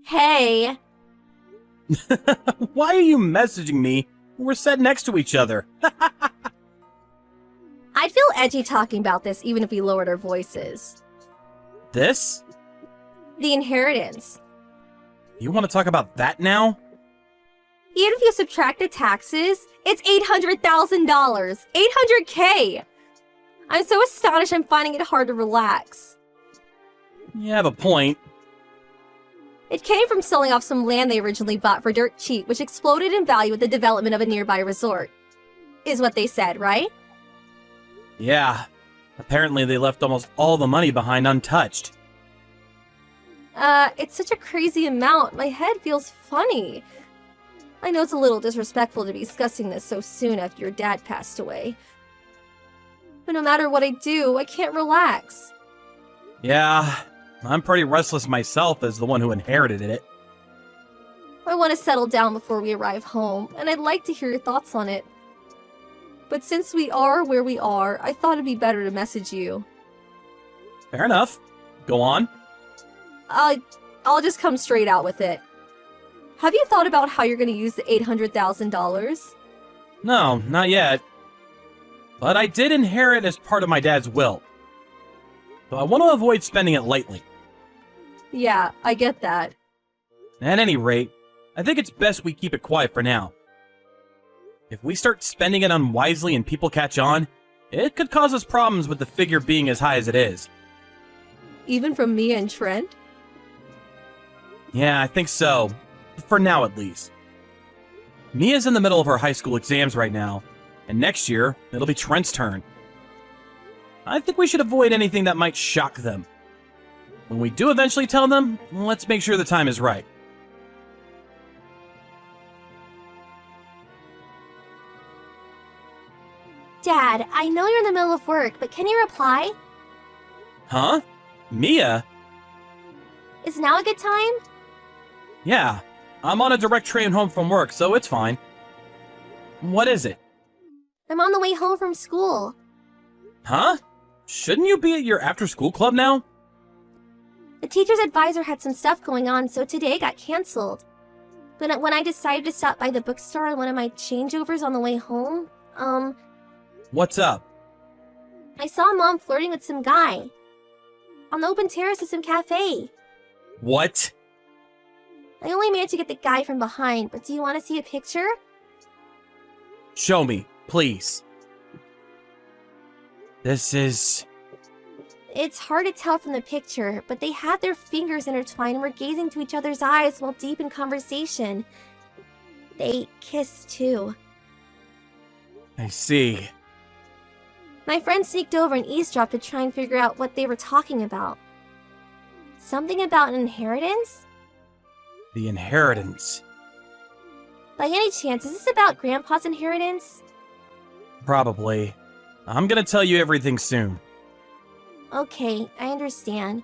Hey, Why are you messaging me? We're sat next to each other. I'd feel edgy talking about this even if we lowered our voices. This? The inheritance. You want to talk about that now? Even if you subtract the taxes, it's $800,000. $800K! I'm so astonished I'm finding it hard to relax. You have a point. It came from selling off some land they originally bought for dirt cheap, which exploded in value with the development of a nearby resort. Is what they said, right? Yeah. Apparently they left almost all the money behind untouched. It's such a crazy amount. My head feels funny. I know it's a little disrespectful to be discussing this so soon after your dad passed away. But no matter what I do, I can't relax. Yeah, I'm pretty restless myself as the one who inherited it. I want to settle down before we arrive home, and I'd like to hear your thoughts on it. But since we are where we are, I thought it'd be better to message you. Fair enough. Go on. I'll just come straight out with it. Have you thought about how you're going to use the $800,000? No, not yet. But I did inherit as part of my dad's will. So I want to avoid spending it lightly. Yeah, I get that. At any rate, I think it's best we keep it quiet for now. If we start spending it unwisely and people catch on, it could cause us problems with the figure being as high as it is. Even from me and Trent? Yeah, I think so. For now, at least. Mia's in the middle of her high school exams right now, and next year, it'll be Trent's turn. I think we should avoid anything that might shock them. When we do eventually tell them, let's make sure the time is right. Dad, I know you're in the middle of work, but can you reply? Huh? Mia? Is now a good time? Yeah, I'm on a direct train home from work, so it's fine. What is it? I'm on the way home from school. Huh? Shouldn't you be at your after-school club now? The teacher's advisor had some stuff going on, so today got canceled. But when I decided to stop by the bookstore on one of my changeovers on the way home, What's up? I saw Mom flirting with some guy. On the open terrace of some cafe. What? I only managed to get the guy from behind, but do you want to see a picture? Show me, please. This is... It's hard to tell from the picture, but they had their fingers intertwined and were gazing to each other's eyes while deep in conversation. They kissed too. I see. My friend sneaked over and eavesdropped to try and figure out what they were talking about. Something about an inheritance? The inheritance. By any chance, is this about Grandpa's inheritance? Probably. I'm gonna tell you everything soon. Okay, I understand.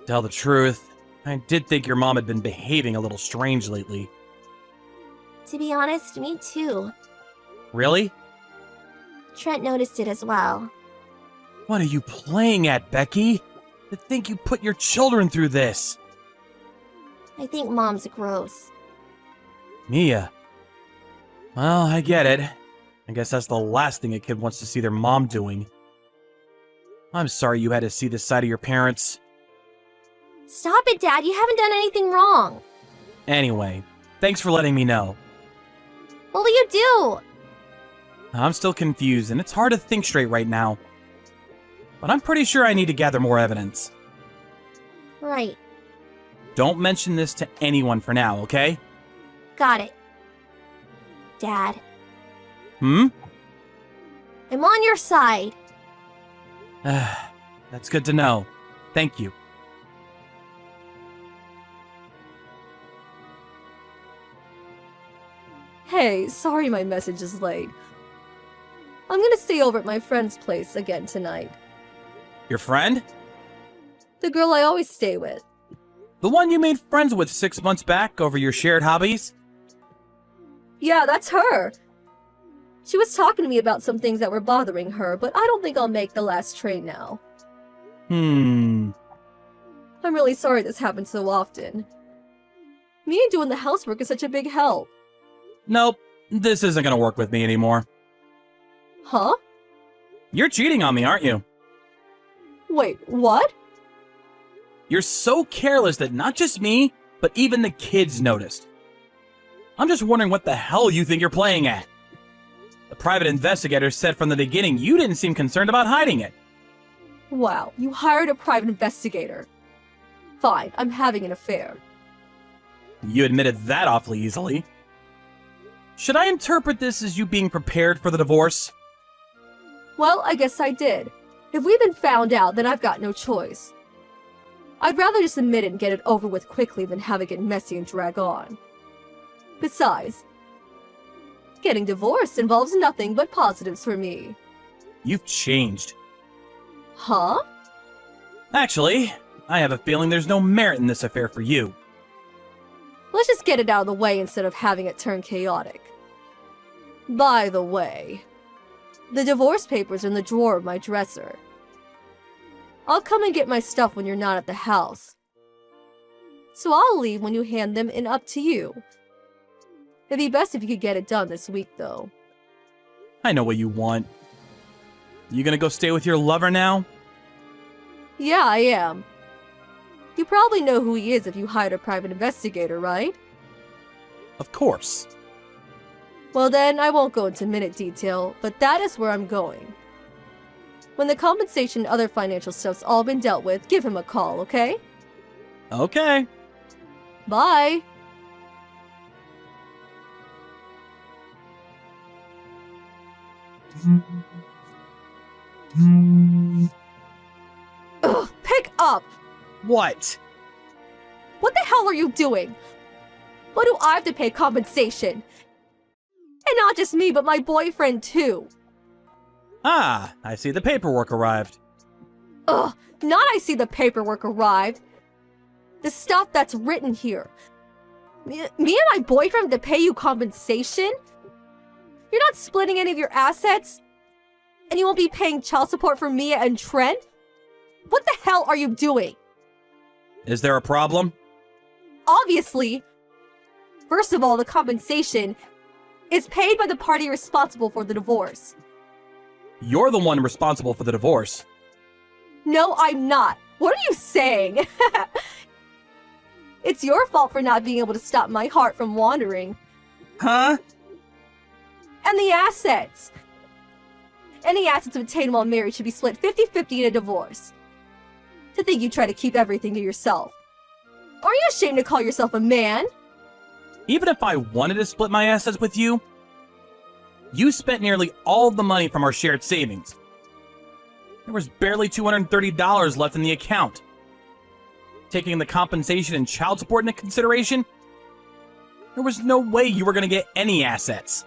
Tell the truth, I did think your mom had been behaving a little strange lately. To be honest, me too. Really? Trent noticed it as well. What are you playing at, Becky? To think you put your children through this. I think Mom's gross. Mia. Well, I get it. I guess that's the last thing a kid wants to see their mom doing. I'm sorry you had to see this side of your parents. Stop it, Dad. You haven't done anything wrong. Anyway, thanks for letting me know. What will you do? I'm still confused, and it's hard to think straight right now. But I'm pretty sure I need to gather more evidence. Right. Don't mention this to anyone for now, okay? Got it. Dad, Hmm? I'm on your side. That's good to know. Thank you. Hey, sorry my message is late. I'm gonna stay over at my friend's place again tonight. Your friend? The girl I always stay with. The one you made friends with 6 months back over your shared hobbies? Yeah, that's her. She was talking to me about some things that were bothering her, but I don't think I'll make the last train now. I'm really sorry this happens so often. Me and doing the housework is such a big help. Nope, this isn't gonna work with me anymore. Huh? You're cheating on me, aren't you? Wait, what? You're so careless that not just me, but even the kids noticed. I'm just wondering what the hell you think you're playing at. The private investigator said from the beginning you didn't seem concerned about hiding it. Wow, you hired a private investigator. Fine, I'm having an affair. You admitted that awfully easily. Should I interpret this as you being prepared for the divorce? Well, I guess I did. If we've been found out, then I've got no choice. I'd rather just admit it and get it over with quickly than have it get messy and drag on. Besides, getting divorced involves nothing but positives for me. You've changed. Huh? Actually, I have a feeling there's no merit in this affair for you. Let's just get it out of the way instead of having it turn chaotic. By the way, the divorce papers are in the drawer of my dresser. I'll come and get my stuff when you're not at the house. So I'll leave when you hand them and up to you. It'd be best if you could get it done this week, though. I know what you want. You gonna go stay with your lover now? Yeah, I am. You probably know who he is if you hired a private investigator, right? Of course. Well then, I won't go into minute detail, but that is where I'm going. When the compensation and other financial stuff's all been dealt with, give him a call, okay? Okay. Bye! Ugh, pick up! What? What the hell are you doing? Why do I have to pay compensation? And not just me, but my boyfriend too. Ah, I see the paperwork arrived. Ugh, not I see the paperwork arrived. The stuff that's written here. Me and my boyfriend have to pay you compensation? You're not splitting any of your assets? And you won't be paying child support for Mia and Trent? What the hell are you doing? Is there a problem? Obviously. First of all, the compensation is paid by the party responsible for the divorce. You're the one responsible for the divorce. No, I'm not. What are you saying? It's your fault for not being able to stop my heart from wandering. Huh? And the assets. Any assets obtained while married should be split 50-50 in a divorce. To think you try to keep everything to yourself. Are you ashamed to call yourself a man? Even if I wanted to split my assets with you, you spent nearly all the money from our shared savings. There was barely $230 left in the account. Taking the compensation and child support into consideration, there was no way you were going to get any assets.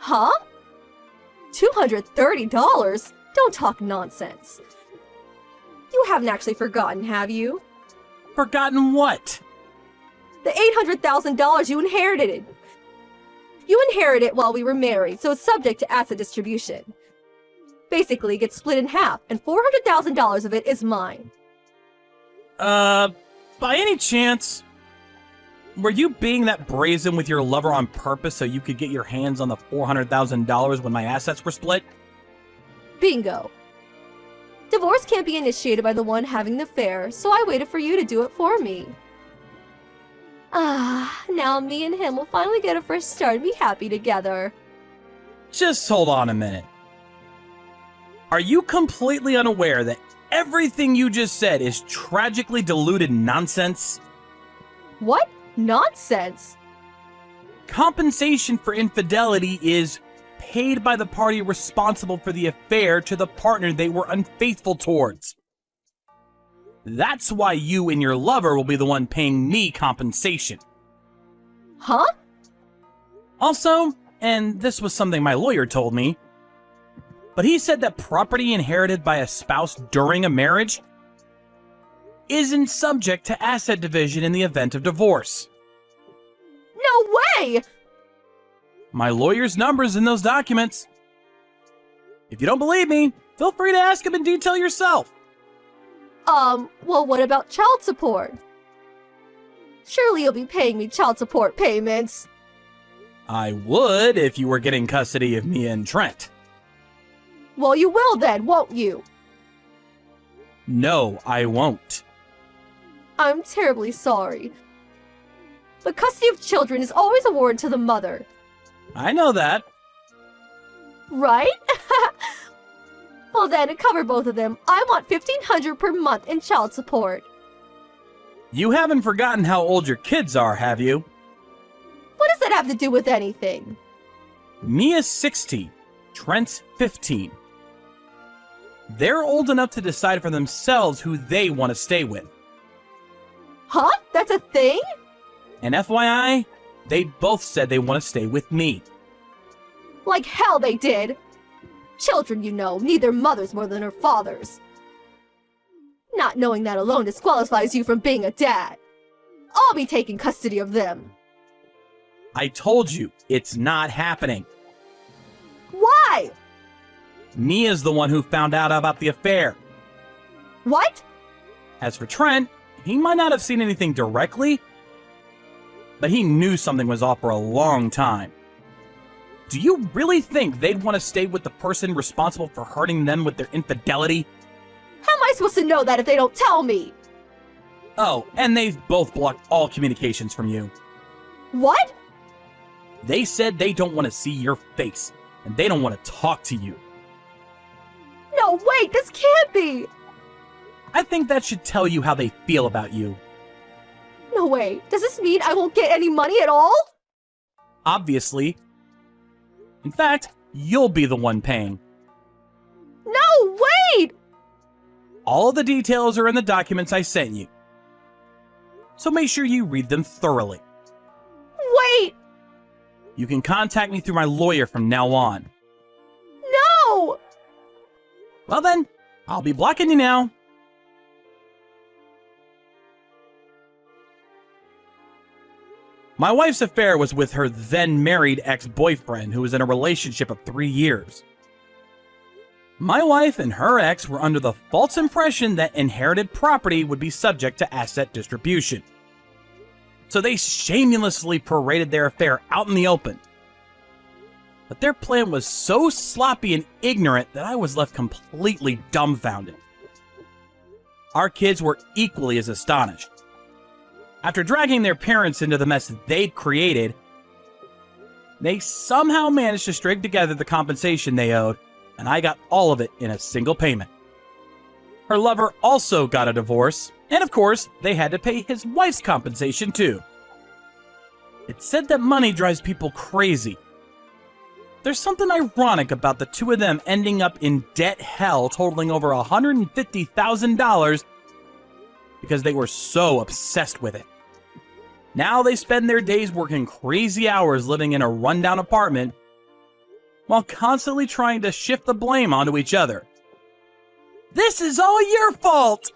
Huh? $230? Don't talk nonsense. You haven't actually forgotten, have you? Forgotten what? The $800,000 you inherited. You inherited it while we were married, so it's subject to asset distribution. Basically, it gets split in half, and $400,000 of it is mine. By any chance, were you being that brazen with your lover on purpose so you could get your hands on the $400,000 when my assets were split? Bingo. Divorce can't be initiated by the one having the affair, so I waited for you to do it for me. Ah, now me and him will finally get a fresh start and be happy together. Just hold on a minute. Are you completely unaware that everything you just said is tragically diluted nonsense? What? Nonsense? Compensation for infidelity is paid by the party responsible for the affair to the partner they were unfaithful towards. That's why you and your lover will be the one paying me compensation. Huh? Also, and this was something my lawyer told me, but he said that property inherited by a spouse during a marriage isn't subject to asset division in the event of divorce. No way! My lawyer's number's in those documents. If you don't believe me, feel free to ask him in detail yourself. Well, what about child support? Surely you'll be paying me child support payments. I would if you were getting custody of Mia and Trent. Well, you will then, won't you? No, I won't. I'm terribly sorry. But custody of children is always awarded to the mother. I know that. Right? Well then, to cover both of them, I want $1,500 per month in child support. You haven't forgotten how old your kids are, have you? What does that have to do with anything? Mia's 16, Trent's 15. They're old enough to decide for themselves who they want to stay with. Huh? That's a thing? And FYI, they both said they want to stay with me. Like hell they did. Children, you know, need their mothers more than their fathers. Not knowing that alone disqualifies you from being a dad. I'll be taking custody of them. I told you, it's not happening. Why? Mia's the one who found out about the affair. What? As for Trent, he might not have seen anything directly, but he knew something was off for a long time. Do you really think they'd want to stay with the person responsible for hurting them with their infidelity? How am I supposed to know that if they don't tell me? Oh, and they've both blocked all communications from you. What? They said they don't want to see your face, and they don't want to talk to you. No, wait, this can't be! I think that should tell you how they feel about you. No way, does this mean I won't get any money at all? Obviously. In fact, you'll be the one paying. No, wait! All of the details are in the documents I sent you. So make sure you read them thoroughly. Wait! You can contact me through my lawyer from now on. No! Well then, I'll be blocking you now. My wife's affair was with her then-married ex-boyfriend who was in a relationship of 3 years. My wife and her ex were under the false impression that inherited property would be subject to asset distribution. So they shamelessly paraded their affair out in the open. But their plan was so sloppy and ignorant that I was left completely dumbfounded. Our kids were equally as astonished. After dragging their parents into the mess they'd created, they somehow managed to string together the compensation they owed, and I got all of it in a single payment. Her lover also got a divorce, and of course, they had to pay his wife's compensation too. It's said that money drives people crazy. There's something ironic about the two of them ending up in debt hell totaling over $150,000 because they were so obsessed with it. Now they spend their days working crazy hours living in a rundown apartment while constantly trying to shift the blame onto each other. This is all your fault!